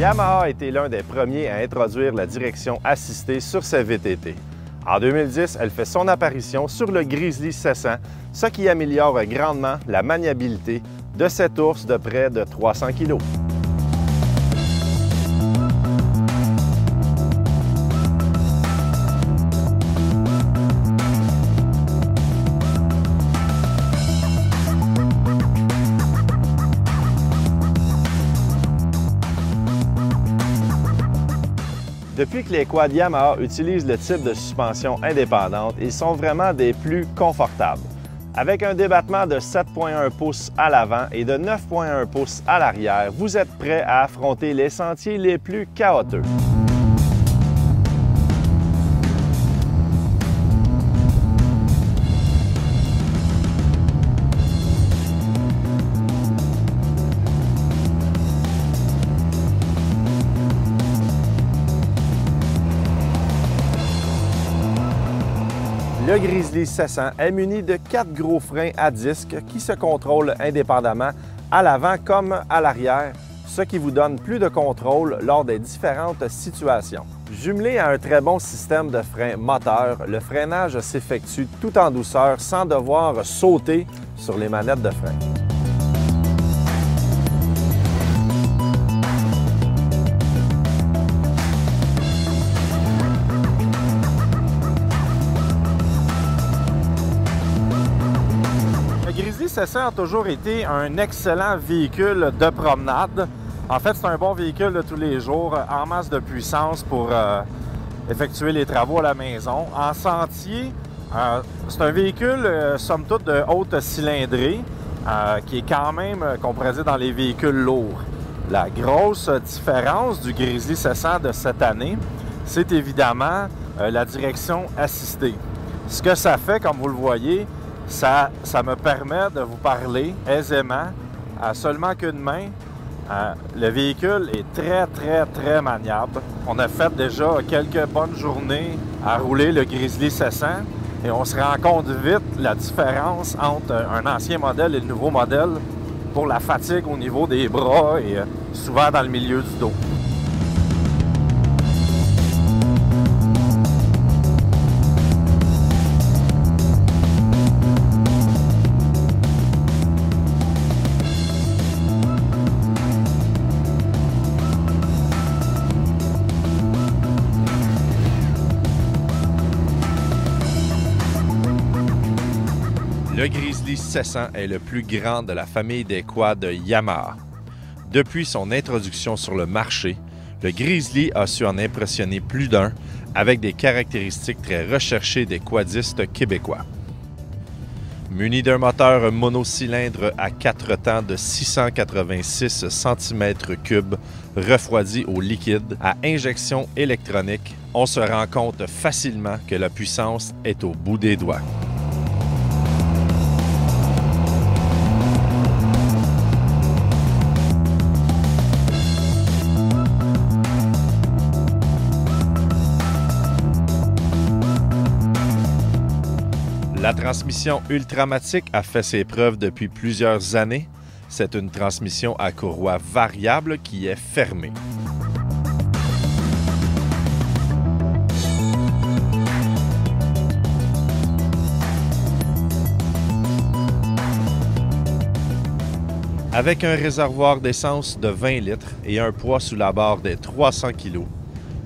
Yamaha a été l'un des premiers à introduire la direction assistée sur ses VTT. En 2010, elle fait son apparition sur le Grizzly 700, ce qui améliore grandement la maniabilité de cet ours de près de 300 kg. Depuis que les quads Yamaha utilisent le type de suspension indépendante, ils sont vraiment des plus confortables. Avec un débattement de 7,1 pouces à l'avant et de 9,1 pouces à l'arrière, vous êtes prêt à affronter les sentiers les plus chaotiques. Le Grizzly 700 est muni de 4 gros freins à disque qui se contrôlent indépendamment à l'avant comme à l'arrière, ce qui vous donne plus de contrôle lors des différentes situations. Jumelé à un très bon système de frein moteur, le freinage s'effectue tout en douceur sans devoir sauter sur les manettes de frein. Le Grizzly 700 a toujours été un excellent véhicule de promenade. En fait, c'est un bon véhicule de tous les jours, en masse de puissance pour effectuer les travaux à la maison. En sentier, c'est un véhicule, somme toute, de haute cylindrée, qui est quand même, qu'on pourrait dire, dans les véhicules lourds. La grosse différence du Grizzly 700 de cette année, c'est évidemment la direction assistée. Ce que ça fait, comme vous le voyez, ça me permet de vous parler aisément à seulement qu'une main. Le véhicule est très maniable. On a fait déjà quelques bonnes journées à rouler le Grizzly 700 et on se rend compte vite la différence entre un ancien modèle et le nouveau modèle pour la fatigue au niveau des bras et souvent dans le milieu du dos. Le Grizzly 700 est le plus grand de la famille des quads Yamaha. Depuis son introduction sur le marché, le Grizzly a su en impressionner plus d'un avec des caractéristiques très recherchées des quadistes québécois. Muni d'un moteur monocylindre à 4 temps de 686 cm3 refroidi au liquide à injection électronique, on se rend compte facilement que la puissance est au bout des doigts. La transmission Ultramatic a fait ses preuves depuis plusieurs années. C'est une transmission à courroie variable qui est fermée. Avec un réservoir d'essence de 20 litres et un poids sous la barre des 300 kg,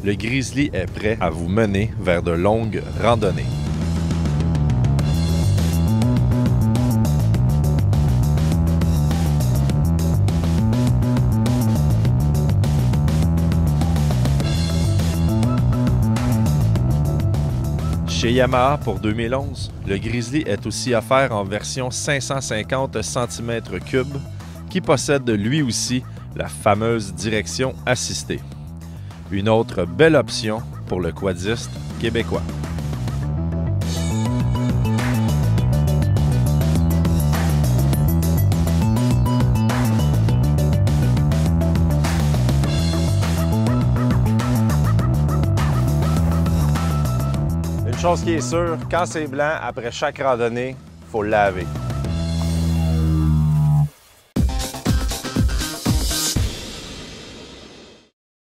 le Grizzly est prêt à vous mener vers de longues randonnées. Chez Yamaha, pour 2011, le Grizzly est aussi offert en version 550 cm3 qui possède lui aussi la fameuse direction assistée. Une autre belle option pour le quadiste québécois. Une chose qui est sûre, quand c'est blanc, après chaque randonnée, il faut le laver.